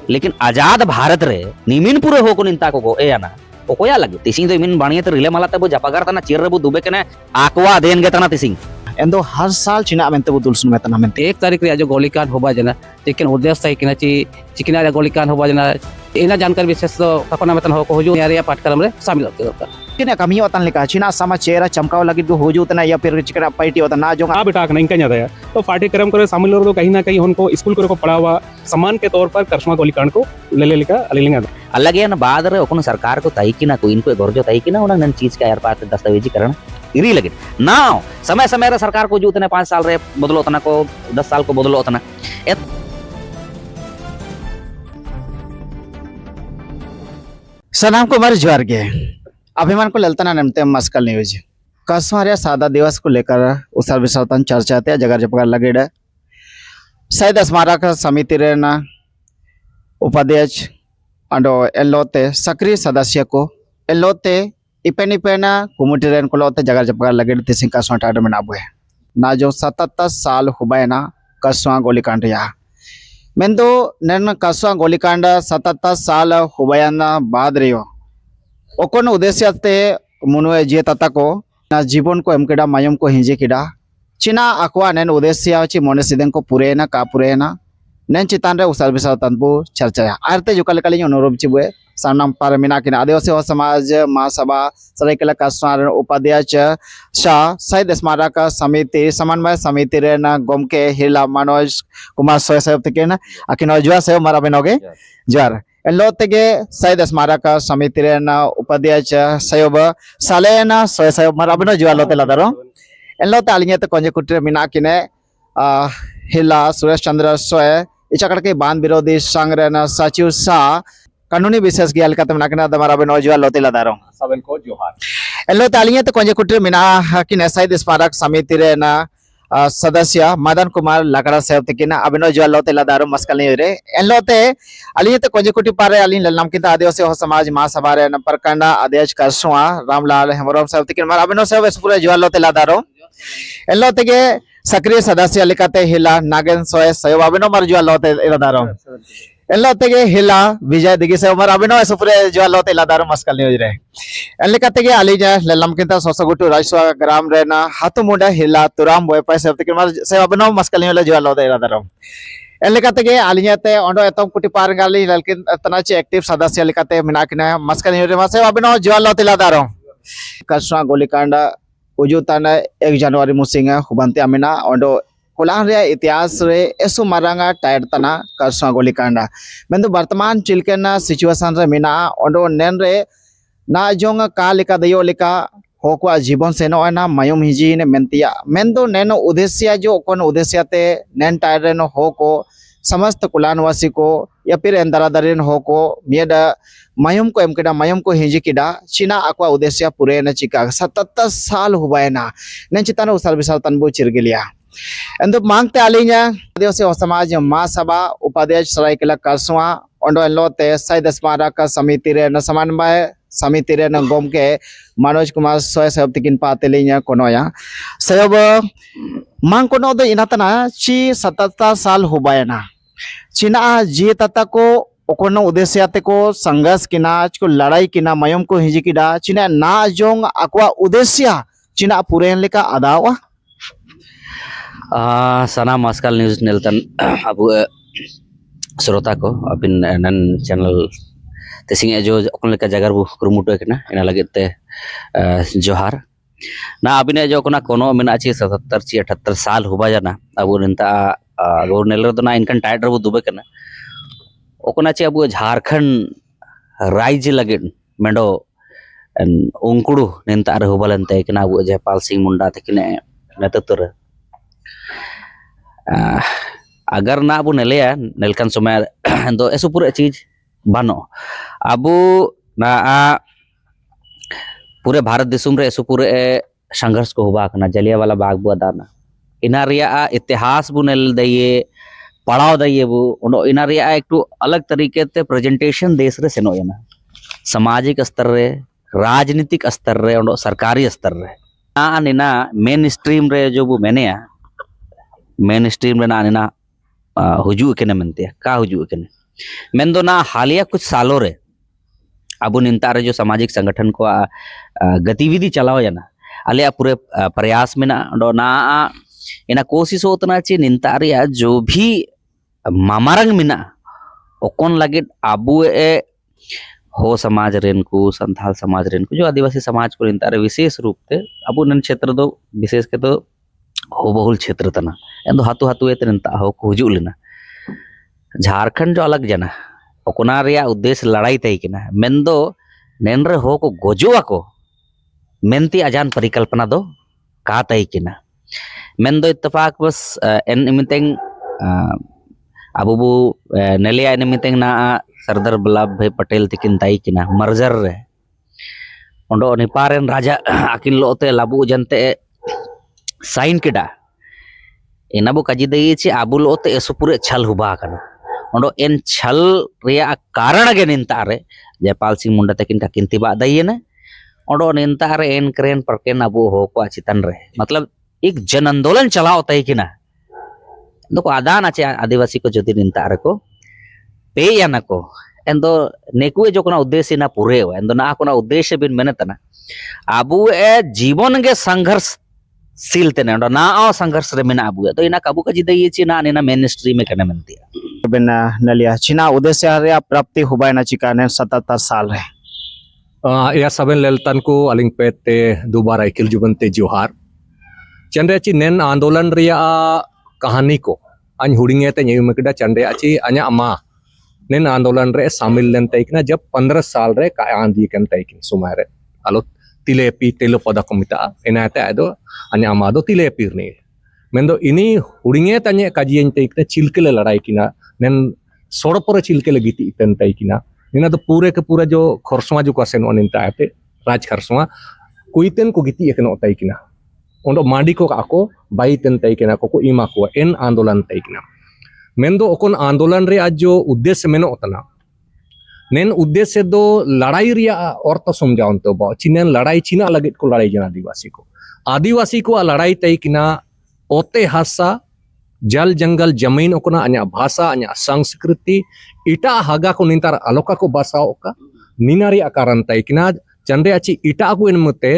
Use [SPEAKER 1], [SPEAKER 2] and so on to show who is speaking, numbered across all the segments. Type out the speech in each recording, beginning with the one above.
[SPEAKER 1] लेकिन आजाद भारत रे निमिन पूरे होको निंता को एना ओकोया लगे तिसिंग दो मिन बाणिये रिले मालाते बो जापागार तना चेर रे बो दुबे कने आकवा देन गे तना तिसिंग
[SPEAKER 2] एंदो हर साल चिना मेंते बो दुलसुन मेतना मेंते
[SPEAKER 3] 1 तारीख रे जो गोलीकांड होबा जना चिकन उद्देश्य है किना ची चिकना गोलीकांड होबा जना एना जानकारी विशेष तो कखोना मेतन हो को हुजु यारिया पाठक्रम रे शामिल होते दरकार
[SPEAKER 2] किने कमी होतन लेका चिना समा चेहरा चमकाव लगी को होजु तना या फिर चिकना पार्टी होता ना जो
[SPEAKER 4] आ बेटा नहीं कहीं जाता तो पाठ्यक्रम करे शामिल हो तो कहीं ना कहीं उनको स्कूल को पढ़ा हुआ सम्मान के तौर पर करस्मा गोलीकांड को ले लिखा अलिंगा
[SPEAKER 1] अलग है ना बाद रे ओकन सरकार को तई कि ना को इनको गोरजो तई कि ना उन चीज का यार पात दस्तावेजीकरण इरी लगे ना समय समय रे सरकार को जो उतने 5 साल रे बदलो उतना को 10 साल को बदलो उतना
[SPEAKER 2] सनाम को मर ज्वार के अभिमान को ललतना नमते मस्कल न्यूज कसवारिया सादा दिवस को लेकर उत्सव विसर्जन चर्चा थे जगह जगह लगे शहीद स्मारक समिति रे ना उपाध्यक्ष अंडो एलोते सक्रिय सदस्य को एलोते इपेन इपेना कुमुटी रेन को लोते जगह जगह लगे तिसिंग कसवा टाड में नाबुए ना जो 77 साल हुबैना कसवा गोलीकांड या मेंदो नन कसवा गोलीकांड 77 साल हुबैना बाद रियो ओकोन उद्देश्य ते मुनुए जे तता को ना जीवन को एमकेडा मायम को हिंजे किडा चिना अकवा नन उद्देश्य ची मोने सिदें को पुरेना का पुरेना नन चितान रे उसाल बिसाल तनबो चर्चा आरते जो कल अनुरोध चिबुए सामना पर मिना किना आदिवासी समाज महासभा सरायकेला कसवा उपाध्यक्ष शाह शहीद स्मारक समिति समन्वय समिति रे ना गोमके हिला मनोज कुमार सोय साहब तके ना अकिन जुआ से मारा बेनोगे जार एलो तगे शहीद स्मारक समिति रे ना उपाध्यक्ष साहब सालेना सोय साहब मारा बेनो जुआ लोते लादारो एलो ते आलिंगे ते कोंजे कुटरे मिना किने हिला सुरेश चंद्र सोय इचाकड़ के बांध विरोधी संघ रे ना सचिव शाह कानूनी विशेष गियाल का तमना कना दमारा बे नौजवान लोते लदारो
[SPEAKER 4] सबन को जोहार
[SPEAKER 2] एलो तालिये तो कोंजे कुटरे मिना कि शहीद स्मारक समिति रे ना सदस्य मदन कुमार लकड़ा साहब तकिना अबिनो जो लोते लदारो मस्कल नहीं रे एलोते अलिये तो कोंजे कुटी पारे अलिन ललनाम किता आदिवासी हो समाज महासभा रे न प्रखंड अध्यक्ष करसुआ रामलाल हेमरम साहब तकिन मार अबिनो साहब पूरे जो लोते लदारो एलोते के सक्रिय सदस्य लिखते हिला नागेन सोय साहब अबिनो मार जो लोते लदारो एलोते के हिला विजय दिगी से उमर अबिनो सुपुरे जो लोते लदारो मस्कल न्यूज रे एलिकते के अलीजा ललम किंता सोसगुटु राजस्वा ग्राम रे ना हातुमुंडा हिला तुराम बय पैसे तक मार से अबिनो मस्कल न्यूज जो लोते लदारो एलिकते के अलीजाते ओंडो एतम कुटी पार गाली ललकिन तनाची एक्टिव सदस्य लिखते मिनाकिना मस्कल न्यूज रे से अबिनो जो लोते लदारो कसवा गोलीकांड उजुताना 1 जनवरी मुसिंगा हुबंते अमिना ओंडो कोलान रे इतिहास रे एसु मारांगा टायर तना कसवा गोलीकांडा मेंदो वर्तमान चिलकेना सिचुएशन रे मिना ओंडो नेन रे ना जोंग का लिका दयो लिका होको जीवन सेनो ना मायुम हिजी ने मेंतिया मेंदो नेनो उद्देश्य जो कोन उद्देश्य ते नेन टायर रे नो होको समस्त कुलानवासी को या फिर एंदरादरिन होको मियदा मायुम को एमकेडा मायुम को हिजी किडा चिना अक्वा उद्देश्य पूरे न चिका 77 साल हुबायना नेन चितान उसाल बिसाल तनबो चिरगिलिया एंदो मांगते आलिया आदिवासी समाज महासभा उपाध्यक्ष सरायकेला कसवा ओंडो लोते शहीद स्मारक समिति रे न समन्वय समिति रे न गोमके मनोज कुमार सोय साहब तकिन पातेलिया कोनोया साहब मांग कोनो दो इनातना ची 77 साल हुबायना चिना जी तता को ओकोनो उद्देश्य ते को संघर्ष किना को लड़ाई किना मयम को हिजी किडा चिना ना जोंग अक्वा उद्देश्य चिना पूरे लेका अदावा
[SPEAKER 1] सना मस्कल न्यूज नेलतन अब श्रोता को अपिन नन चैनल तेसिंग जो ओकन का जगह बु कुरुमुटो केना एना लगे ते जोहार ना अबिने जो कोना कोनो मेना ची 77 ची 78 साल हुबा जाना अब निंता गोर नेलर तो ना इनकन टाइटर बु दुबे केना ओकना ची अब झारखंड राज्य लगे मेंडो उंकुडू निंता रे हुबलनते केना अब जयपाल सिंह मुंडा तकिने नेतृत्व अगर ना अब नेलिया नेलकन समय दो ऐसो पूरे चीज बनो अब ना पूरे भारत दिसुम रे ऐसो पूरे संघर्ष को हुआ कना जलियावाला बाग बु अदाना इना रिया इतिहास बु नेल दइए पढ़ाव दइए बु ओनो इना रिया एक अलग तरीके ते प्रेजेंटेशन देश रे सेनो ना सामाजिक स्तर रे राजनीतिक स्तर रे ओनो सरकारी स्तर रे निना मेन स्ट्रीम रे जो बु मेन स्ट्रीम रे ना निना हुजू केने मनते का हुजू केने मेन दो ना हालिया कुछ सालों रे अब निंता रे जो सामाजिक संगठन को गतिविधि चलाओ जाना आलिया पूरे प्रयास में ना ना इना कोशिश होतना चे निंता रे जो भी मामारंग मिना ओकोन लगे आबू ए हो समाज रेन को संथाल समाज रेन को जो आदिवासी समाज को निंता रे विशेष रूप से अब नन क्षेत्र दो विशेष के तो हो बहुल क्षेत्र तना एंदो हाथू हाथू ए निंता हो को हुजू लेना झारखंड जो अलग जना ओकोना रिया उद्देश्य लड़ाई तय किना मेंदो नेनरे हो को गोजुआ को मेंती अजान परिकल्पना दो का तय किना मेंदो इत्तेफाक बस एन मितेंग अबू बु नेलिया एन मितेंग ना सरदार वल्लभ भाई पटेल तिकिन तय किना मर्जर रे ओंडो निपारेन राजा आकिन लोते लाबू जनते साइन किडा एनाबो काजी दई चे आबू लोते सुपुरे छल हुबा कना ओंडो एन छल रिया कारण गे निंता रे जयपाल सिंह मुंडा तकिन का किंतिबा दईने ओंडो निंता रे एन क्रेन परकेन अबू हो को चितन रे मतलब एक जन आंदोलन चलाओ तय किना दो आदान आचे आदिवासी को जदि निंता रे को पे याना को एंदो नेकुए जो कोना उद्देश्य ना पूरे हो एंदो ना कोना उद्देश्य बिन मेनतना आबू ए जीवन गे संघर्ष सीलते ने ना आ संघर्ष रे मेना आबू तो इना काबू का जिदई ची ना नेना मिनिस्ट्री में कने मनतिया
[SPEAKER 2] बिन नलिया चिना उद्देश्य रे प्राप्ति हुबायना चिका ने 77 साल रे
[SPEAKER 5] या सबन ललतन को अलिंग पेते दोबारा इकिल जुबनते जोहार चंद्रयाची नेन आंदोलन रिया कहानी को अन हुडिंगे ते न्यूमकड़ा चंद्रयाची अ냐 अमा नेन आंदोलन रे शामिल लेन तैकना जब 15 साल रे का आंदी कन तैकिन सुमाय रे आलो तिलेपी तेलो पदा को मिता एनाते आदो अ냐 अमा दो तिलेपी नी मेंदो इनी हुडिंगे तने काजियन तैकना चिलकेले लड़ाई किना नेन सोड़पर चिलकेले गीति तन तैकिना इना तो पूरे के पूरा जो खरसवा जो कासेन अनिंता आते राज खरसवा कुइतेन को गीति एकनो तैकिना ओंडो मांडी को आको बाई तन तैकिना को इमा को एन आंदोलन तैकिना मेंदो ओकोन आंदोलन रे आज जो उद्देश्य मेनो ओतना नेन उद्देश्य दो लड़ाई रिया अर्थ समझाउन तो बा चिनेन लड़ाई चिना लगित को लड़ाई जना आदिवासी को लड़ाई तैकिना ओते हासा जल जंगल जमीन ओकना अ냐 भाषा अ냐 संस्कृति इटा हागा को निंतार आलोका को बसाओ का निनारी आकारण तैकिना चंद्रयाची इटा को इनमते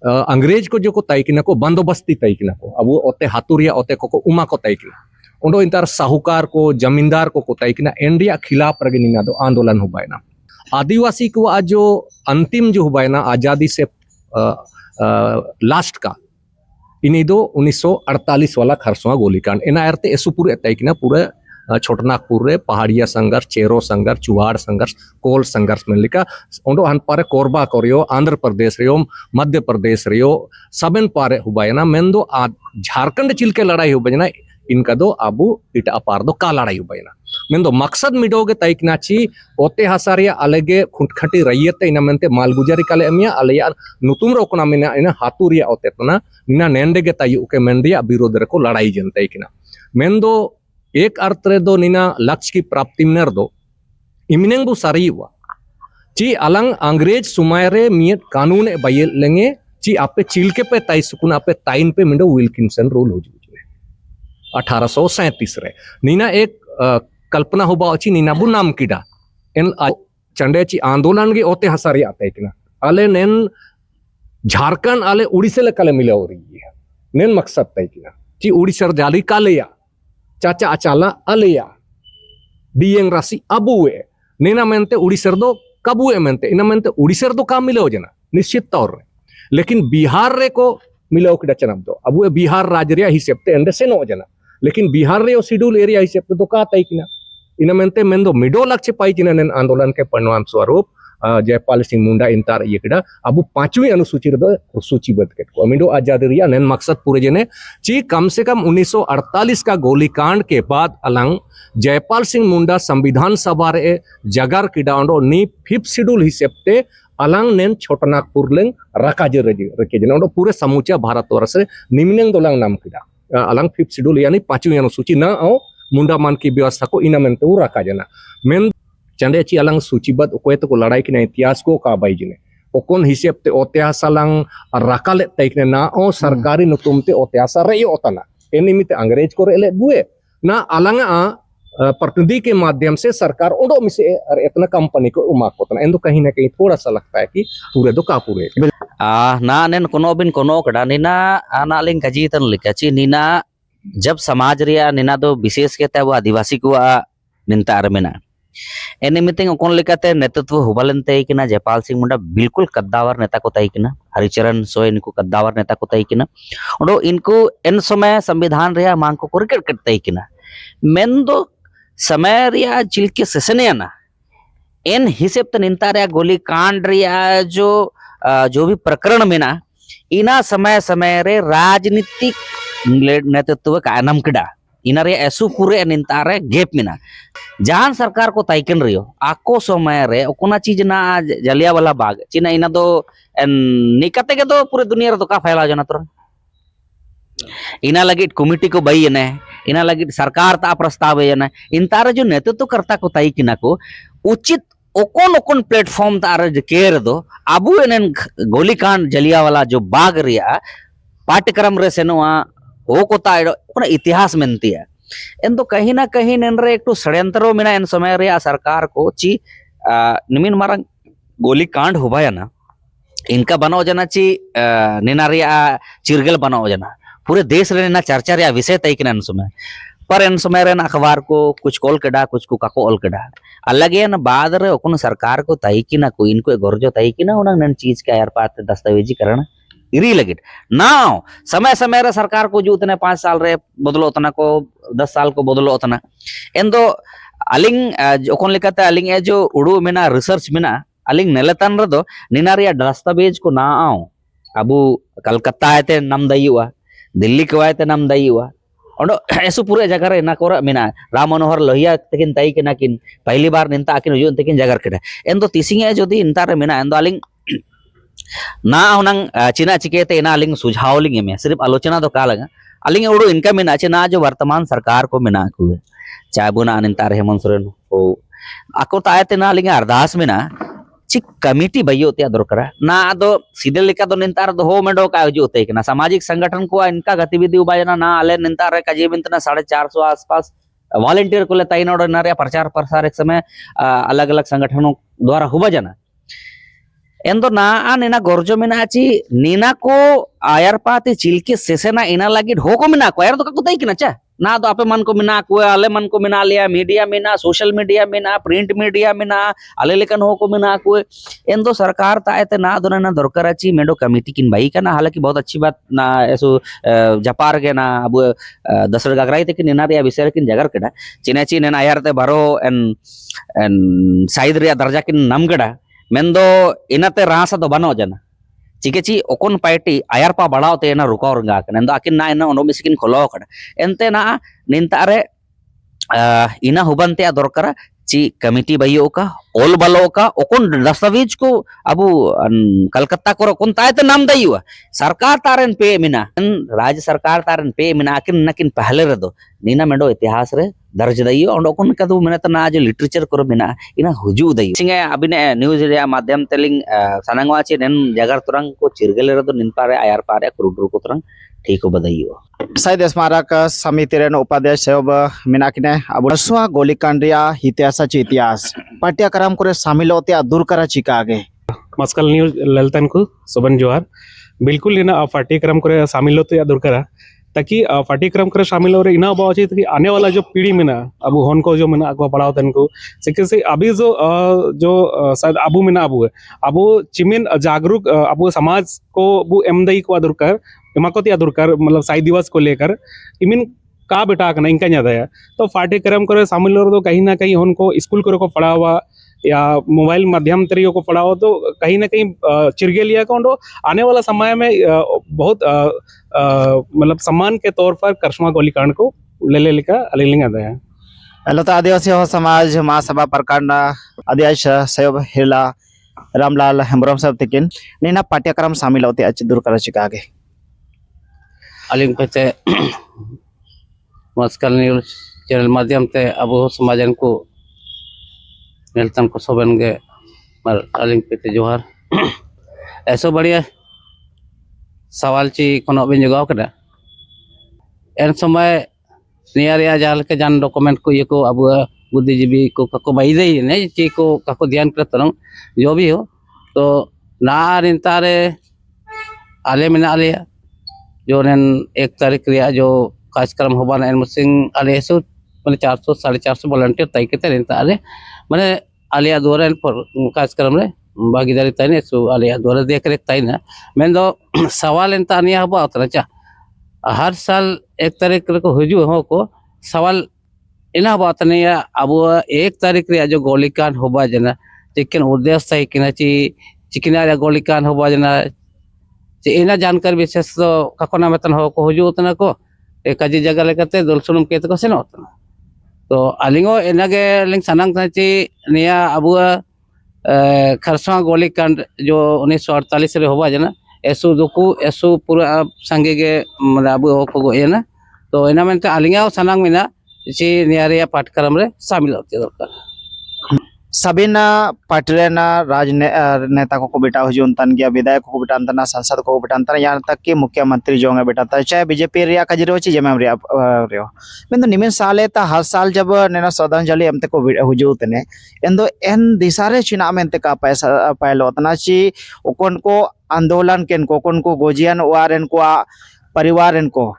[SPEAKER 5] अंग्रेज को जो को तैकिना को बंदोबस्ती तैकिना को अब ओते हातुरिया ओते को उमा को तैकिना उंडो इंतार साहूकार को जमींदार को तैकिना इंडिया खिलाफ रगे निना दो आंदोलन हुबायना आदिवासी को आज जो अंतिम जो हुबायना आजादी से लास्ट का इन्हीं दो 1948 वाला खरसवा गोलीकांड इना अर्थे एसुपुर तैकिना पूरे छोटनागपुर रे पहाड़िया संघर्ष चेरो संघर्ष चुवाड़ संघर्ष कोल संघर्ष में लिखा ओंडो हन पारे कोरबा करियो आंध्र प्रदेश रियो मध्य प्रदेश रियो सबन पारे हुबायना मेंदो झारखंड चिलके लड़ाई हुबायना इनका दो आबू इटा अपार दो का लड़ाई हुबायना मेंदो मकसद मिडोगे तैकनाची ओते हासारिया अलगे खुंटखटी रैयते इना मेंते मालगुजारी काले एमिया अलया नुतुम रोकना मेना इना हातुरिया ओते तना निना नेंडेगे तायु के मेंडिया विरोध रे को लड़ाई जन तैकिना मेंदो एक अर्थ रे दो निना लक्ष्य की प्राप्ति में दो इमिनेंगु सारीवा ची अलंग अंग्रेज सुमायरे मियत कानून ए बायल लेंगे ची आपे चिलके पे ताई सुकुन आपे ताइन पे मिंडो विल्किंसन रूल हो जुने 1837 रे नीना एक कल्पना होबा अछि नीना बु नाम किडा एन चंडेची आंदोलन गे ओते हसारी आते किना आले नेन झारखंड आले उड़ीसा ले काले मिला रही है नेन मकसद तय किना ची उड़ीसा जाली कालेया चाचा अचाला अलेया दियंग राशि अबुए नेना मेंते उड़ीसा दो कबुए मेंते इना मेंते उड़ीसा दो काम मिले हो जना निश्चित तौर रे लेकिन बिहार रे को मिले किडा चनब दो अबुए बिहार राज्य रे हिसाब ते एंडे सेनो जना लेकिन बिहार रे शेड्यूल एरिया हिसाब तो का तय किना इना मेंते मेंदो मिडो लक्ष्य पाई किना नेन आंदोलन के परिणाम स्वरूप जयपाल सिंह मुंडा इंतार ये किडा अब 5वीं अनुसूची रे सूचीबद्ध के को मिडो आजादी रिया नेन मकसद पूरे जने ची कम से कम 1948 का गोलीकांड के बाद अलंग जयपाल सिंह मुंडा संविधान सभा रे जगार किडांडो नी 5th शेड्यूल हिसाब ते अलंग नेन छोटनागपुर लेंग राकाजे रखे जने पूरे समूचा भारतवर्ष रे निम्नंग दोलंग नाम किडा अलंग 5th शेड्यूल यानी 5वीं अनुसूची ना आओ मुंडा मान की व्यवस्था को इना मेंते वो रखा जना मेन चंडेची अलंग सूचीबद्ध कोई तो लड़ाई की इतिहास को का बाई जने ओकोन हिसाब ते ओत्यास अलंग राकाले तैकने ना ओ सरकारी नुतुम ते ओत्यास रे ओतना एनिमिते अंग्रेज को रेले बुए ना अलंग प्रतिनिधि के माध्यम से सरकार ओडो मिसे और इतना कंपनी को उमा को तना इन कहीं ना कहीं थोड़ा सा लगता है कि पूरे दो का पूरे
[SPEAKER 1] ना नेन कोनो बिन कोनो कड़ा नीना आना लिंग कजीतन लिकाची नीना जब समाज रिया नीना दो विशेष के वो आदिवासी को निंता आरमेना एने मितिंग कोन लेकाते नेतृत्व हुबालनते किना जयपाल सिंह मुंडा बिल्कुल कद्दावर नेता को तई किना हरिचरण सोय इनको कद्दावर नेता को तई किना ओडो इनको एन समय संविधान रिया मांग को कुरकेट करते किना मेन दो समय रिया चिलके सेसने ना एन हिसेब त निंता रिया गोली कांड रिया जो भी प्रकरण में ना इना समय समय रे राजनीतिक नेतृत्व का नम किडा इना रे ऐसु पूरे निंता रे गेप में ना जहां सरकार को तयकन रियो आको समय रे ओकोना चीज ना जलिया वाला बाग चिना इना दो निकते के दो पूरे दुनिया रे तो का फैला जना तुरंत इना लगिट कमिटी को बई ने इना लगिट सरकार ता प्रस्ताव है ना इन तारे जो नेतृत्व करता को तई किना को उचित ओकोन ओकोन प्लेटफॉर्म तारे केर दो अबु एनन गोलीकांड जलिया वाला जो बाग रिया पाठ्यक्रम रे सेनोआ ओ को ताइडो ओना इतिहास मेनती है इन तो कहीं ना कहीं नेनरे एक षड्यंत्रो मेना इन समय रे सरकार को ची निमिन मारंग गोलीकांड होबाया ना इनका बनाओ जना ची निनारिया चिरगल बनाओ जना पूरे देश रे ना चर्चा रे विषय तय किना इन समय पर इन समय रे अखबार को कुछ कॉल केडा कुछ को काको ऑल केडा अलग है ना बाद रे ओकन सरकार को तय किना को इनको गोरजो तय किना ओना नन चीज का यार पात दस्तावेजीकरण इरी लगिट नाउ समय समय रे सरकार को जो उतने 5 साल रे बदलो उतना को 10 साल को बदलो उतना इन दो अलिंग ओकन लेकाते अलिंग ए जो उड़ू मेना रिसर्च मेना अलिंग नेलतान रे दो निनारिया दस्तावेज को ना आओ अबू कलकत्ता आते नाम दईवा दिल्ली को आते नाम दईवा और ऐसो पूरे जगह रे ना कोरा मेना राम मनोहर लोहिया तकिन तई किना किन पहली बार निंता आकिन हुजुन तकिन जगह केडा एन दो तिसिंगे जोदी इंता रे मेना एन दो अलिंग ना हुनंग चिना चिकेते इना अलिंग सुझाव लिंगे में सिर्फ आलोचना तो का लगा अलिंग उड़ो इनका में नाचे ना जो वर्तमान सरकार को में ना को चाहे बुना अनिंता रे हेमंत सोरेन ओ आको तायते ना अलिंग अरदास में ना चिक कमिटी बइयो ते दरकार ना दो सीधे लेका दो निंतार दो हो मेडो का जो होते ना सामाजिक संगठन को इनका गतिविधि उबाजना ना अले निंतार का जीवन ना 450 आसपास वॉलंटियर को ले तैनात ना रे प्रचार प्रसार एक समय अलग अलग संगठनों द्वारा हुआ जना एंदो ना नेना गोरजो मेना ची नीना को आयर पाते चिलके सेसेना इना लगिट हो को मेना को यार तो का तई किना चा ना तो आपे मन को मिना को अले मन को मिना लिया मीडिया में ना सोशल मीडिया में ना प्रिंट मीडिया में ना अले लेकन हो को मिना को एंदो सरकार तायते ना दोना ना दरकार अछि मेडो कमिटी किन भाई का ना हालांकि बहुत अच्छी बात ना ऐसो जपार के ना अब दसर गगराई ते किन नारिया विषय किन जगर केडा चिने चिने ना यारते बारो एन साइड रिया दर्जा किन नमगड़ा मेंदो इनाते रासा दो बनो जना चिकेची ओकोन पार्टी आयर पा बढ़ाओते ना रुका और गा कन आकिन ना इना ओनो मिसकिन खोलो कड एंते ना निंतारे इना हुबंते दरकार ची कमिटी बइयो का ओल बलो का ओकोन दस्तावेज को अबु कलकत्ता को कोन तायते नाम दइवा सरकार तारन पे मिना राज्य सरकार तारन पे मिना आकिन नकिन पहले रे दो नीना मेडो इतिहास रे दर्ज दइयो और ओकोन का दो मेना तना आज लिटरेचर करो मिना इना हुजू दइयो सिंगे अबिने न्यूज रे माध्यम तेलिंग सनंगवा चे नेन जगर तुरंग को चिरगले रे दो निन पारे आयर पारे कुरुडुर को तुरंग ठीक हो बदइयो
[SPEAKER 2] साइद स्मारक समिति रेन उपाध्यक्ष सेब मिनाकिने अब सुआ गोलीकांड रिया इतिहास इतिहास पाठ्यक्रम को शामिल होते दूर करा चिका आगे
[SPEAKER 4] मस्कल न्यूज ललतन को सुबन जोहार बिल्कुल इना पाठ्यक्रम को शामिल होते दरकार ताकि पाठ्यक्रम कर शामिल हो रहे इना बाव चाहिए ताकि आने वाला जो पीढ़ी में ना अब होन को जो में ना पढ़ाओ तन को से अभी जो शायद अबू में ना अबू चिमिन जागरूक अबू समाज को अबू एमदई को दरकार एमा को दरकार मतलब साई दिवस को लेकर इमिन का बेटा करना इनका याद है तो पाठ्यक्रम करे शामिल हो तो कहीं ना कहीं उनको स्कूल को पढ़ावा या मोबाइल माध्यम तरीकों को पढ़ाओ तो कहीं ना कहीं चिरगे लिया को आने वाला समय में बहुत मतलब सम्मान के तौर पर करश्मा गोलीकांड को ले लिखा अलिंग आता है
[SPEAKER 2] हेलो तो आदिवासी हो समाज महासभा प्रकांड अध्यक्ष सैब हिला रामलाल हेम्ब्रम साहब तकिन नीना पाठ्यक्रम शामिल होते अच्छी दूर करा चिका आगे
[SPEAKER 3] अलिंग पे मस्कल न्यूज चैनल माध्यम से अब समाजन को नेल्तन को सोबन गे मर अलिंग पे जोहार ऐसो बढ़िया सवाल ची कोनो बिन जगाव कदा एन समय निया रे जहाँ लेके जान डॉक्यूमेंट को ये को अब बुद्धिजीवी को kako बाई ने ची को kako ध्यान कर तरंग जो भी हो तो ना रिंतारे आले में आले जो नेन 1 तारीख रिया जो कार्यक्रम होबा ना मुसिंग आले सु मैंने 400 450 वॉलंटियर तय के रिंता आले मैंने आलिया द्वारा पर कार्यक्रम रे भागीदारी तय ने सु आलिया द्वारा देख रेख तय ना मैं दो सवाल इंता निया होबा उतना चा हर साल 1 तारीख को हजू हो को सवाल इना बात नहीं है अब 1 तारीख रे जो गोलिकांड होबा जना चिकन उद्देश्य है कि ना चिकना गोलिकांड होबा जना इना जानकारी विशेष तो kako metan ho ko hujung utana ko kaji jaga lekate dol sunum ke ko seno तो अलिंगो इनागे लिंग सनंग थी निया अबु खरसवा गोली कांड जो 1948 रे होबा जना एसु दुकु एसु पूरा संगे के मतलब अबु को गो एना तो इना मेनते अलिंगा सनंग मिना ची निया रे पाठ्यक्रम रे शामिल होते दरकार
[SPEAKER 2] सबिना पार्टी नेता को बेटा हुजून तन गया विधायक को बेटा अंतना सांसद को बेटा अंतना यहाँ तक कि मुख्यमंत्री जो है बेटा था चाहे बीजेपी रिया का जीरो ची जमे रियो मैं तो निमिन साले ता हर साल जब नेना श्रद्धांजलि हमते को हुजू तने एंदो एन दिसारे चिना में का पैसा पहलो तना ची ओकन को आंदोलन केन को ओकन को गोजियन वारन को परिवार इनको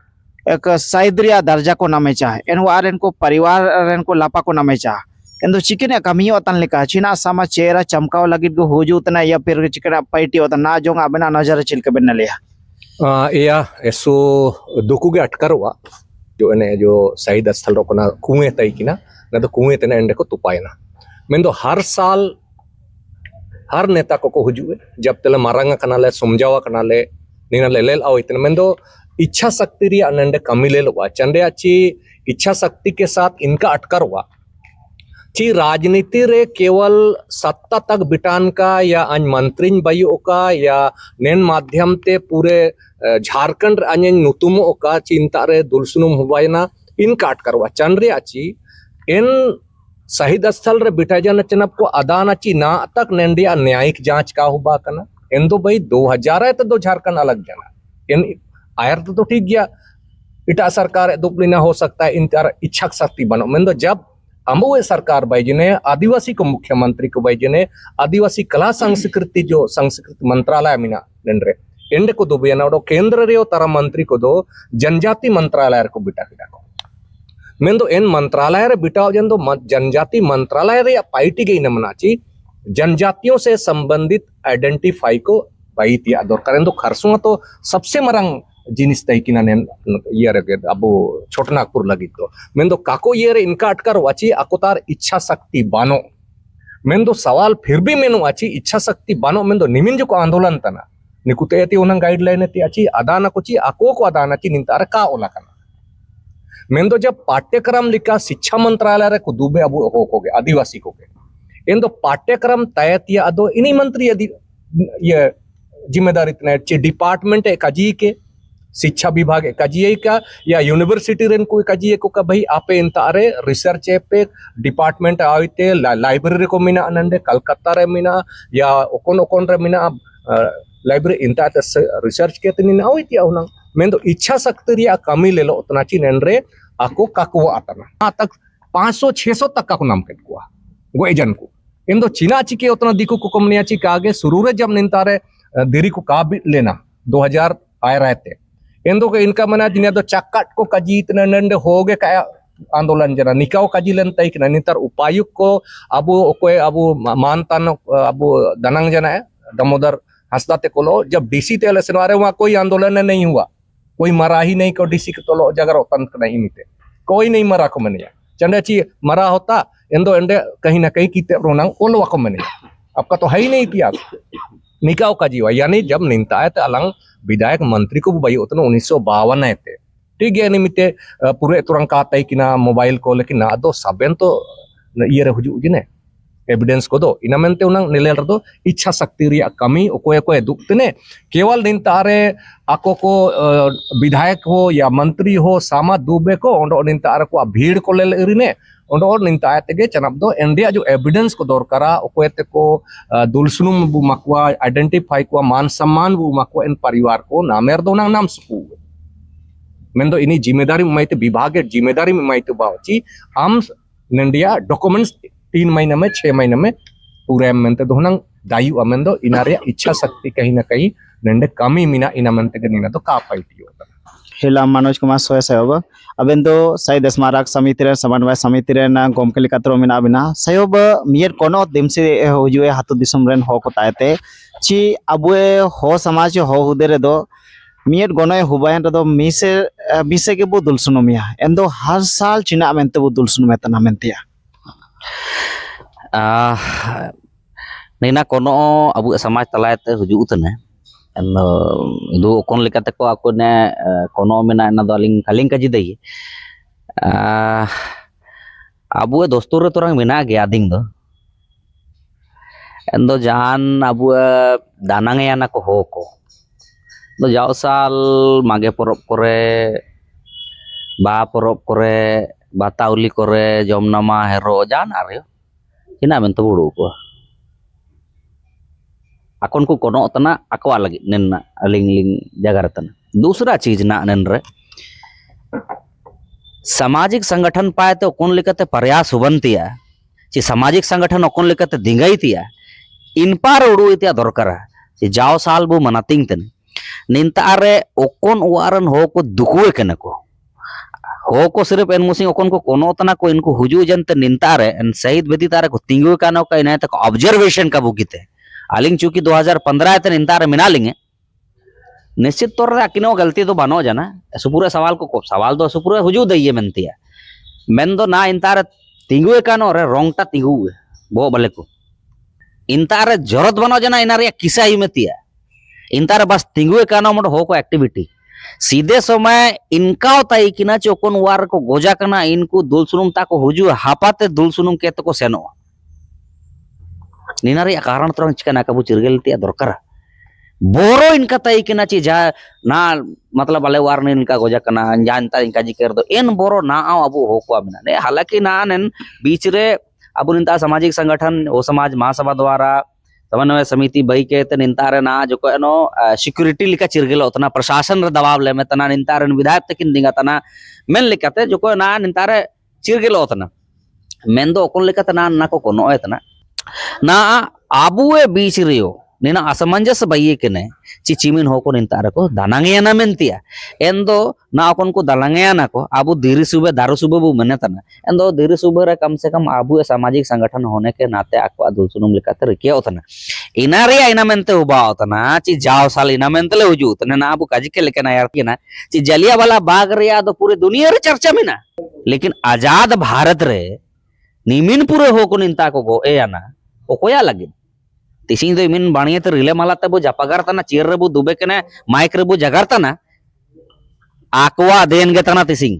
[SPEAKER 2] एक साइद्रिया दर्जा को नामे चाहे एन वारन को परिवार को लापा को नामे चाहे एंदो चिकन कमी होतन लेका चिना सामा चेहरा चमकाव लगित को हुजूतना या फिर चिकन पाइटी होतन ना जोंग आबेना नजर चिलके बेन लिया
[SPEAKER 5] या एसो दुकु के अटकरवा जो एने जो शहीद स्थल रोकना कुएं तई किना ना तो कुएं तने एंडे को तुपायना मैं तो हर साल हर नेता को हुजुए जब तले मारंगा कनाले समझावा कनाले नीना लेलेल आओ इतने मैं तो इच्छा शक्ति री अनंडे कमी ले लो चंडे अच्छी इच्छा शक्ति के साथ इनका अटकरवा ची राजनीति रे केवल सत्ता तक बिटान का या अन मंत्री बायु का या नेन माध्यम ते पूरे झारखंड अन्य नुतुमो का चिंता रे दुलसुनुम हुवायना इनका अटकरवा चंद्रे अच्छी इन शहीद स्थल रे बिठा जाना चनप को अदान अच्छी ना तक नेंडिया न्यायिक जांच का हुआ कना इन दो भाई 2000 है तो दो झारखंड अलग जाना इन आयर तो ठीक गया इटा सरकार दुपलिना हो सकता है इन तार इच्छा शक्ति बनो मैं तो जब अमुए सरकार बाईजने आदिवासी को मुख्यमंत्री को बाईजने आदिवासी कला संस्कृति जो संस्कृति मंत्रालय मिना नंदरे एंड को दो बेना केंद्र रे तारा मंत्री को दो जनजाति मंत्रालय को बिटा किटा को मैं तो इन मंत्रालय रे बिटाओ जन तो जनजाति मंत्रालय रे पार्टी के नमनाची जनजातियों से संबंधित आइडेंटिफाई को बाई तिया दरकार तो खरसुआ तो सबसे मरंग जिनिस तई किना ने ये रे अब छोटनागपुर लगी तो मैं तो काको ये रे इनका अटकर वाची अकोतार इच्छा शक्ति बानो मैं तो सवाल फिर भी मेनू आची इच्छा शक्ति बानो मैं तो निमिन जो को आंदोलन तना निकुते ती उन गाइडलाइन ती आची अदाना कोची आको को अदाना ची निंतार का ओला कना मैं तो जब पाठ्यक्रम लिखा शिक्षा मंत्रालय रे को दुबे अब हो गए आदिवासी को के इन तो पाठ्यक्रम तय तिया अदो इन्हीं मंत्री ये जिम्मेदारी तने ची डिपार्टमेंट एकाजी के शिक्षा विभाग एकाजी का या यूनिवर्सिटी रेन को एकाजी को का भाई आपे इंतारे रिसर्च पे डिपार्टमेंट आते लाइब्रेरी को मिना अनंडे कलकत्ता रे मिना या ओकोन रे मिना लाइब्रेरी इंता रिसर्च के तनी ना होती उना मैं तो इच्छा शक्ति रिया कमी ले लो उतना ची नंदरे आको काको आतना तक 500 600 तक का को नाम के को गोए जन को इन तो चीना ची के उतना दिको को कमनिया ची कागे शुरू रे जब निंतारे देरी को का भी लेना 2000 आए रहते इन तो इनका मना जिन्हें तो चक्कट को कजीत नंदे हो गए का आंदोलन जना निकाओ कजी लेन तई किना नितर उपायुक्त को अब कोई अब मानतान अब दनंग जना है दामोदर हंसदा ते कोलो जब डीसी ते ले सनवारे वहां कोई आंदोलन नहीं हुआ कोई मरा ही नहीं को डीसी के तोलो जगर तंत्र नहीं मिते कोई नहीं मरा को मनिया चंडे ची मरा होता इंदो एंडे कहीं ना कहीं कीते रोनंग ओलवा को मनिया आपका तो है ही नहीं तिया निकाओ का जीवा यानी जब निंता है तो अलंग विधायक मंत्री को भाई उतना 1952 है थे ठीक है निमित्ते पूरे तुरंग का तय किना मोबाइल को लेकिन ना दो सबेन तो ये रे हुजू जिने एविडेंस को दो इना मेनते उनंग निलेल रदो इच्छा शक्ति रिया कमी ओकोय कोय दुक्तने केवल निंतारे आको को विधायक हो या मंत्री हो सामा दुबे को ओंडो निंतारे को भीड़ को ले रिने ओंडो निंताय तेगे चनब दो इंडिया जो एविडेंस को दरकारा ओकोय ते को दुलसुनुम बु मकवा आइडेंटिफाई को मान सम्मान बु मकवा इन परिवार को नामेर दो नाम सुपु मेन दो इनी जिम्मेदारी माइते विभागेर जिम्मेदारी माइते बावची आम नंडिया डॉक्यूमेंट्स 3 महीने में 6 महीने में पूरे मेनते दो हनंग दायु अमेन दो इनारे इच्छा शक्ति कहीं ना कहीं नंडे कमी मिना इना मेनते के नीना तो का पाइटी होता
[SPEAKER 2] हिला मनोज कुमार सोय साहब अबेन दो शहीद स्मारक समिति रे समन्वय समिति रे ना गोमके लिकात्रो मिना बिना साहब मियर कोनो दिमसे हुजुए हातु दिसम रेन हो को तायते ची अबुए हो समाज हो हुदे रे दो मियर गोनय हुबायन रे दो मिसे के बो दुलसुनो मिया एंदो हर साल चिना मेनते बो दुलसुनो मेतना मेनतिया
[SPEAKER 1] नैना कोनो अबु समाज तलायते हुजू उतने endo itu kon lekate ko aku ne kono mena na do aling kaji dei abu dostur re torang mena ge ading do endo jahan abu danang ya na ko hoko do jauh sal mage porop kore ba porop kore batauli kore jom nama hero jahan aryo kina men to buru ko akon को कोनो तना अकवा लगी नेन अलिंग लिंग जगह रतन दूसरा चीज ना नेन रे सामाजिक संगठन पाए तो कौन लेकते प्रयास हुबंतिया ची सामाजिक संगठन कौन लेकते दिंगाईतिया इन पार उड़ू इतिया दरकारा ची जाओ साल बो मनातिंग तन निंतारे ओकोन उआरन हो को दुकुए कने को सिर्फ एन मुसिंग ओकोन को कोनो तना को इनको हुजू जनते निंतारे एन शहीद बेदी तारे को तिंगुए कानो का इने तक ऑब्जर्वेशन का बुकीते अलिंग चूंकि 2015 तक इंतार मिना लिंगे निश्चित तौर पर अकिनो गलती तो बनो जाना सुपुरे सवाल तो सुपुरे हुजू दइए मेनतिया मेन दो ना इंतार तिंगुए कानो रे रोंगटा तिंगुए बो बले को इंतार जरूरत बनो जाना इनारे किसा ही मेतिया इंतार बस तिंगुए कानो मोड हो को एक्टिविटी सीधे समय इनका ताई किना चोकोन वार को गोजा कना इनको दुल सुनुम ता को हुजू हापाते दुल सुनुम के तो को सेनो निनारे कारण तरंग चिकना कबू चिरगेलती दरकार बोरो इनका तई किना ची जा ना मतलब अले वार ने इनका गोजा कना जानता इनका जी कर दो एन बोरो ना आओ अबू हो को बिना ने हालांकि ना नेन बीच रे अबू निंता सामाजिक संगठन ओ समाज महासभा द्वारा समन्वय समिति बई के त निंतारे ना जो को नो सिक्योरिटी लिका चिरगेलो उतना प्रशासन रे दबाव ले में तना निंतारे विधायक तकिन दिंगा तना मेन लिकाते जो को ना निंतारे चिरगेलो उतना मेन दो कोन लिकाते ना को कोनो एतना ना आबुए बीच रियो नेना असमंजस बइये कने चिचिमिन होको निंतारे को दानांगे ना मेंतिया एंदो ना अपन को दलांगे ना को आबु धीरे सुबह दारू सुबह बु मने तना एंदो धीरे सुबह रे कम से कम आबु सामाजिक संगठन होने के नाते आको दुलसुनुम लिकाते रिकिया उतना इनारिया इना मेंते उबा उतना ची जाओ साल इना मेंतले हुजू तने ना आबु काजी के लेके ना यार की ना ची जलिया वाला बाग रिया तो पूरे दुनिया रे चर्चा में ना लेकिन आजाद भारत रे निमिन पूरे होको निंता को गो ए आना ओकोया लगे तिसिंग दो मिन बाणिये तो रिले माला तब जपागार तना चेयर रे बु दुबे कने माइक रे बु जगार तना आकवा देन गे तना तिसिंग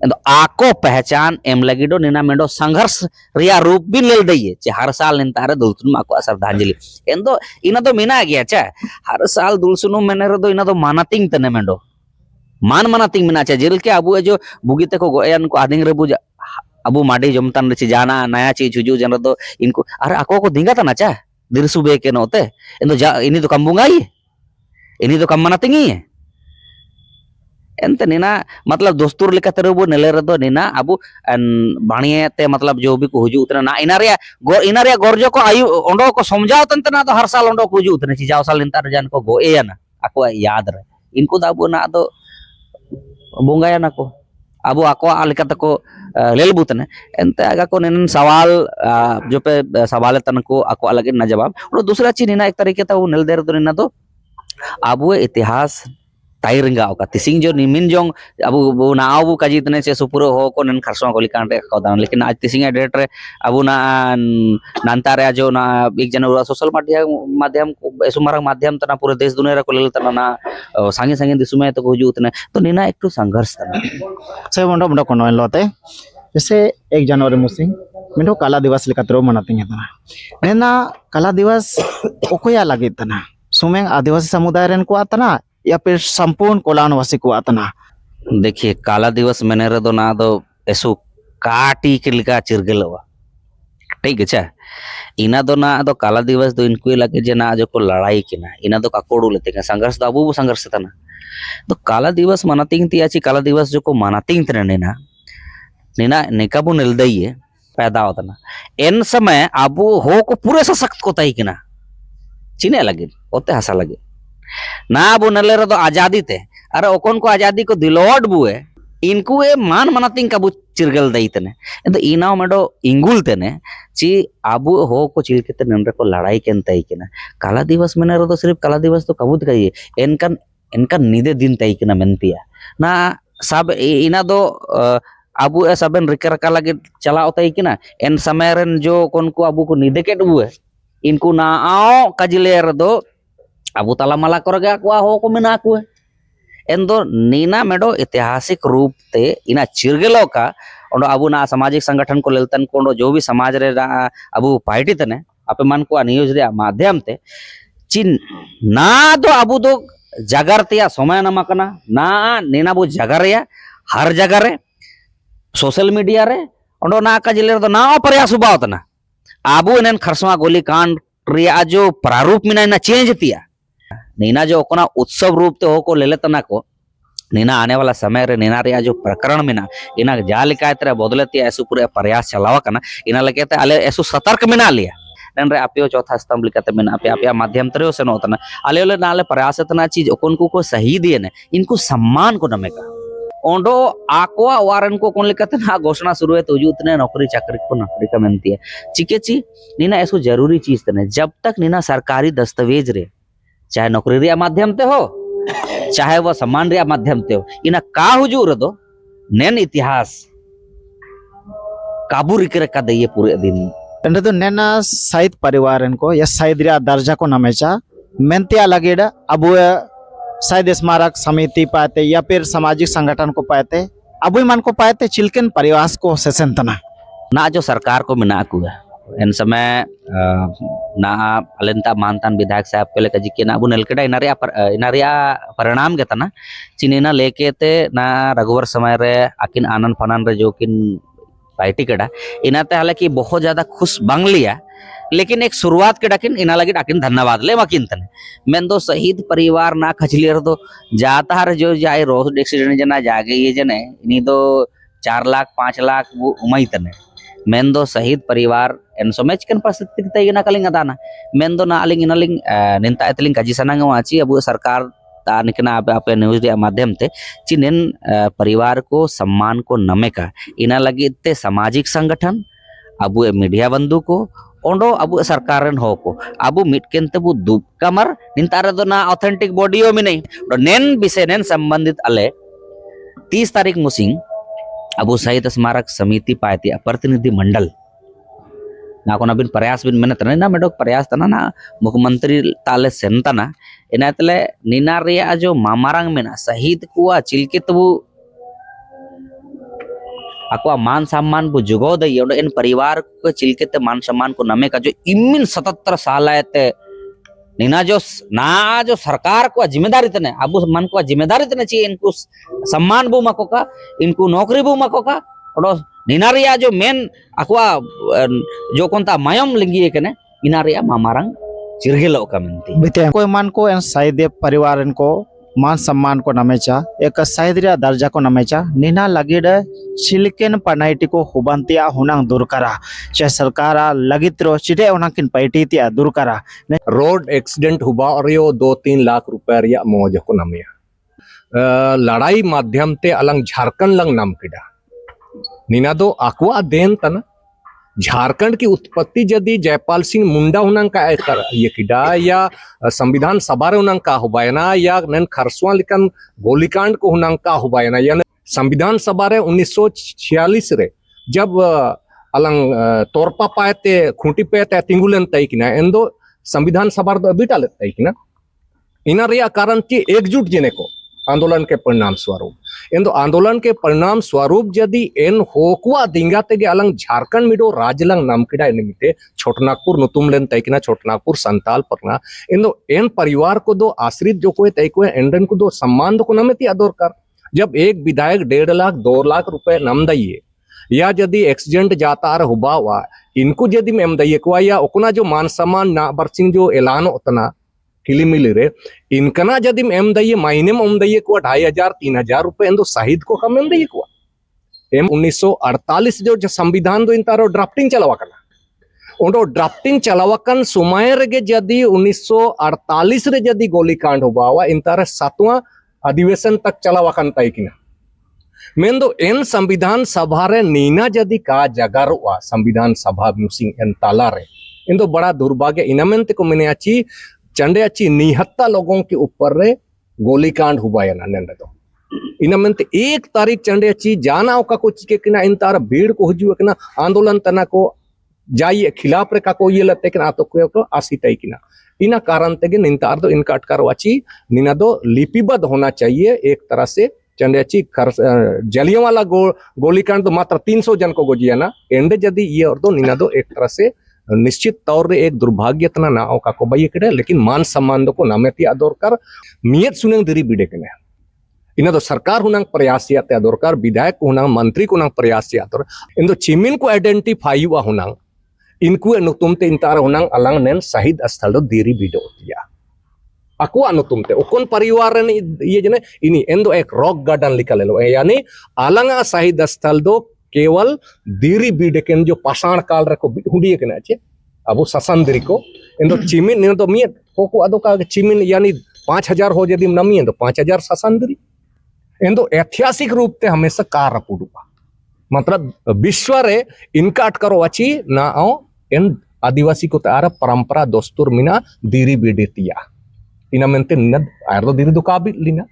[SPEAKER 1] एंदो आको पहचान एम लगिडो निना मेंडो संघर्ष रिया रूप भी लेल दइए चे हर साल निंतारे दुलसुनुम आको श्रद्धांजलि एंदो इना तो मिना गया चा हर साल दुलसुनुम मेने रे दो इना तो मानातिंग तने मेंडो मानातिंग मिना चा जेल के अबु जो बुगीते को गोयन को आदिंग रे बु अबु माडी जमतान रे जाना नया चीज हुजू जन दो इनको अरे आको को दिंगा तना चा दिरसुबे के नोते इनो जा इनी तो कम बुंगाई इनी तो कम मनातिंगी है एंते निना मतलब दोस्तुर लेका तेरबो नेले रे दो निना अबु बाणिये ते मतलब जो भी को हुजू उतना ना इनारे गोरजो को आयु ओंडो को समझाओ तंत ना तो हर साल ओंडो को हुजू उतने ची जाओ साल इंतार जान को गो ए ना आको याद रे इनको दाबो ना दो बुंगाया ना को अबु आको आलिका को लेल बुतने एंते आगा को निन सवाल जो पे सवाल तन को आको अलग ना जवाब और दूसरा चीज निना एक तरीके ता वो नेल देर तो निना तो अबु इतिहास ताई रिंगा ओका तिसिंग जो निमिन जोंग अबु वो ना अबु काजी तने से सुपुरो हो को नन खरसो को लिकान रे को दान लेकिन आज तिसिंग डेट रे अबु ना नांतारे जो ना एक जन सोशल माध्यम सुमारक माध्यम तना पूरे देश दुनिया रे को लेल तना ना सांगे सांगे दिसुमे तो हुजू उतने तो निना एक तो संघर्ष तना
[SPEAKER 2] से मोंडो मोंडो कोनो लोते जैसे 1 जनवरी मुसिंग मिंडो काला दिवस लेकात्रो मनातिंग तना नेना काला दिवस ओकोया लगे तना सुमें आदिवासी समुदाय रेन को आतना या फिर संपूर्ण कोलानवासी को आतना
[SPEAKER 1] देखिए काला दिवस मैंने रे दो ना दो ऐसो काटी के लिखा चिरगलवा ठीक है चा इना दो ना दो काला दिवस दो इनको लगे जे ना जो को लड़ाई के ना इना दो काकोड़ू लेते का संघर्ष दो अबू संघर्ष था ना तो काला दिवस मनातिंग तिया ची काला दिवस जो को मनातिंग तने नेना नेना नेकाबु निलदइए पैदा होतना एन समय अबु हो को पूरे सशक्त को तई किना चिने लगे ओते हसा लगे ना अबु नले रे तो आजादी ते अरे ओकन को आजादी को दिलोड बुए इनको ए मान मनातिंग कबु चिरगल दई तने तो इनाव मेडो इंगुल तने ची अबु हो को चिलकेते नंरे को लड़ाई केन तई किना काला दिवस में रे तो सिर्फ काला दिवस तो कबूत कहिए एनकन एनका निदे दिन तई किना मेनतिया ना सब इना दो अबु ए सबन रिकर का लगे चलाओ तई किना एन समय रन जो कोन को अबु को निदे के दुए इनको ना आओ कजिले रे दो अबु ताला माला करगे को हो को मेना को एन दो नीना मेडो ऐतिहासिक रूप ते इना चिरगेलो का और अबु ना सामाजिक संगठन को लेलतन को जो भी समाज रे अबु पार्टी तने आपे मन को नियोज रे माध्यम ते चिन ना दो अबु दो जगर ते समय नमा कना ना नीना बु जगर या हर जगह रे सोशल मीडिया रे और ना का जिले तो ना प्रयास उबावतना अबु एनन खरसवा गोली कांड रिया जो प्रारूप मिना ना चेंज तिया नीना जो कोना उत्सव रूप ते हो को लेलेतना को नीना आने वाला समय रे नीना रिया जो प्रकरण मिना इना जाल का तरह बदलती ऐसु पूरे प्रयास चलावा कना इना लगे ते आले ऐसु सतर्क मिना लिया नन रे आपियो चौथा स्तंभ लिखते मिना आपे आपे माध्यम तरे से नोतना आले ले नाले प्रयास तना चीज ओकन को सही दिए ने इनको सम्मान को नमेका ओंडो आकोआ वारन को कोन लिखते ना घोषणा शुरू है तो उतने नौकरी चाकरी को नौकरी का मेनती है चिकेची नीना ऐसो जरूरी चीज तने जब तक नीना सरकारी दस्तावेज रे चाहे नौकरी रिया माध्यम ते हो चाहे वह सम्मान रिया माध्यम ते हो इना का हुजूर दो नेन इतिहास काबू रिकर का दइए पूरे दिन
[SPEAKER 2] एंड तो नेना साइद परिवारन को या साइद रिया दर्जा को नमेचा मेंतिया लगेड़ा अबु साइद स्मारक समिति पाते या फिर सामाजिक संगठन को पाते अबु मन को पाते चिलकन परिवार को सेसेंतना
[SPEAKER 1] ना जो सरकार को मिना को इन समय ना अलेंता मानतान विधायक साहब के लेके जिके ना अबु नलकेडा इनारिया परिणाम के तना चिनेना लेके ते ना रघुवर समय रे आकिन आनंद फनान रे जो किन पार्टी केडा इनाते हालांकि बहुत ज्यादा खुश बंग लिया लेकिन एक शुरुआत के डाकिन इना लगे डाकिन धन्यवाद ले मकिन तने मैं दो शहीद परिवार ना खचली तो जाता हर जो जाए रोड एक्सीडेंट जना जागे ये जने इनी तो 4 लाख 5 लाख वो उमई तने मैं दो शहीद परिवार एन सोमेच कन परिस्थिति तय ना कलिंग दाना मैं दो ना अलिंग इनालिंग निंता एतलिंग काजी सनांग वाची अब सरकार ता निकना आपे न्यूज रे माध्यम ते चिनेन परिवार को सम्मान को नमे का इना लगी ते सामाजिक संगठन अबु मीडिया बंधु को ओंडो अबु सरकार रन हो को अबु मिटकेन तबु दुप कमर निंतारे दो ना ऑथेंटिक बॉडीओ में नहीं नेन विषय नेन संबंधित अले 30 तारीख मुसिंग अबु शहीद स्मारक समिति पायती प्रतिनिधि मंडल ना को बिन प्रयास बिन मेहनत ना मेडो प्रयास तना ना मुख्यमंत्री ताले सेन तना इनातले नीना रिया जो मामारंग मेना शहीद कुआ चिलके तबु अकवा मान सम्मान को जुगो दई इन परिवार को चिलके मान सम्मान को नमे का जो इमिन 77 साल आते नीना जो ना जो सरकार को जिम्मेदारी तने अब मन को जिम्मेदारी तने चाहिए इनको सम्मान बू मको का इनको नौकरी बू मको का और नीना रिया जो मेन अकवा जो कोनता मयम लिंगी कने नीना रिया मामारंग चिरगिलो का मिनती
[SPEAKER 2] बिते कोई मन को एन साइदे परिवारन को मान सम्मान को नमेचा एक साइदरिया दर्जा को नमेचा नीना लगिड चिलकेन पनाइटी को हुबंतिया हुनांग दुरकरा चाहे सरकारा लगित्रो चिटे उनाकिन पैटीतिया दुरकरा
[SPEAKER 5] रोड एक्सीडेंट हुआ और यो 2-3 लाख रुपया रिया मौज को नमिया लड़ाई माध्यम ते अलंग झारखंड लंग नाम किडा नीना दो आकुआ देन तना झारखंड की उत्पत्ति यदि जयपाल सिंह मुंडा हुनंग का ये किडा या संविधान सभा रे हुनंग का हुबायना या नन खरसवा लिकन गोलीकांड को हुनंग का हुबायना या संविधान सभा रे 1946 रे जब अलंग तोरपा पाते खूंटी पे तिंगुलन तय किना एंदो संविधान सभा दो अभी टाले तय किना इना रिया कारण की एकजुट जने को आंदोलन के परिणाम स्वरूप इन आंदोलन के परिणाम स्वरूप यदि एन होकुआ दिंगा तेगे अलंग झारखंड मिडो राजलंग नाम किडा निमिते छोटनागपुर नुतुम लेन तैकिना छोटनागपुर संताल परना इन एन परिवार को दो आश्रित जो कोई तैको एंडन को दो सम्मान दो को नमेती आदोरकार जब एक विधायक 1.5 लाख 2 लाख रुपए नम दइए या यदि एक्सीडेंट जाता रह हुआ हुआ इनको यदि में दइए को या ओकना जो मान सम्मान ना बरसिंग जो ऐलान उतना किलिमिली रे इनकना जदिम एम दइए महीने एम दइए को 2500 3000 रुपए एंदो शहीद को कम एम दइए को एम 1948 जो संविधान दो इंतारो ड्राफ्टिंग चलावा कना ओंडो ड्राफ्टिंग चलावाकन समय रेगे जदि 1948 रे जदि गोलीकांड होबावा इंतारे 7वां अधिवेशन तक चलावाकन तैकिना मेंदो एन संविधान सभा रे नीना जदि का जगारोआ संविधान सभा म्यूसिंग एन ताला रे इंदो बड़ा दुर्भाग्य इनामेंते को मैंने अच्छी चंडे अच्छी निहत्ता लोगों के ऊपर रे गोलीकांड हुआ ना नेंडे दो इनामेंते 1 तारीख चंडे अच्छी जाना ओका को चिके किना इन तारा भीड़ को हुजु किना आंदोलन तना को जाइए खिलाफ रे का को ये लते किना तो को आसी तय किना इना कारण तेगे निंतार दो इनका अटकार वाची निना दो लिपिबद्ध होना चाहिए एक तरह से चंडे अच्छी जलियांवाला गोलीकांड तो मात्र 300 जन को गोजिया ना एंडे जदि ये और दो निना दो एक तरह से निश्चित तौर रे एक दुर्भाग्य तना ना ओका को बाई केडे लेकिन मान सम्मान दो को नामेती आदोरकर मियत सुनेंग दिरी बिडे कने इना दो सरकार हुनांग प्रयास याते आदोरकर विधायक हुनांग मंत्री को नांग प्रयास यातोर इन दो चिमिन को आइडेंटिफाई हुआ हुनांग इनको नुतुमते इंतार हुनांग अलांग नेन शहीद स्थल दो दिरी बिडो दिया अको नुतुमते ओकोन परिवार रे ये जने इनी एंदो एक रॉक गार्डन लिखा लेलो यानी अलांगा शहीद स्थल दो केवल दिरी बिडेकेन जो पाषाण काल रे को हुडिए केना छे अब ससन दिरी को एंदो चिमिन ने तो मियत को अदो का चिमिन यानी 5000 हो जदि नमी तो 5000 ससन दिरी एंदो ऐतिहासिक रूप ते हमेशा कार पुडुआ मतलब विश्व रे इनका अटकरो अच्छी ना आओ एन आदिवासी को तार परंपरा दोस्तुर मिना दिरी बिडेतिया इना मेंते नद आरो दिरी दो काबिल लिना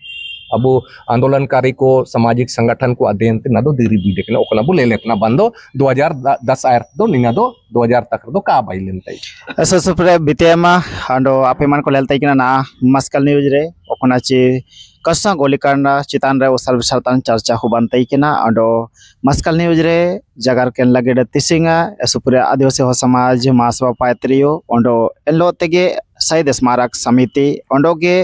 [SPEAKER 5] अब आंदोलनकारी को सामाजिक संगठन को अध्ययन ते नदो दिरी बिडेकना ओकना बुले लेतना बंदो 2010 आयर दो निना दो 2000 तक दो का बाइलेन तई
[SPEAKER 2] ऐसा सुप्रे बितेमा अंडो आपे मन को लेलतै किना ना मस्कल न्यूज रे ओकना ची कसा गोलीकांड चितान रे उसल विसरतान चर्चा हुबंतै किना अंडो मस्कल न्यूज रे जगार केन लगे तिसिंगा सुप्रे आदिवासी हो समाज मासवा पायत्रियो अंडो एलो तेगे शहीद स्मारक समिति अंडो के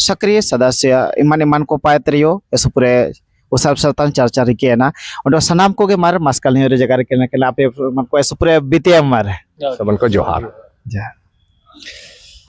[SPEAKER 2] सक्रिय सदस्य इमान इमान को पायत्रियो सुप्रे उसल विसरतान चर्चा रिके ना अंडो सनाम को के मार मस्कल न्यूज रे जगार केन के आपे मन को सुप्रे बितेम मार
[SPEAKER 5] सबन को जोहार
[SPEAKER 2] जा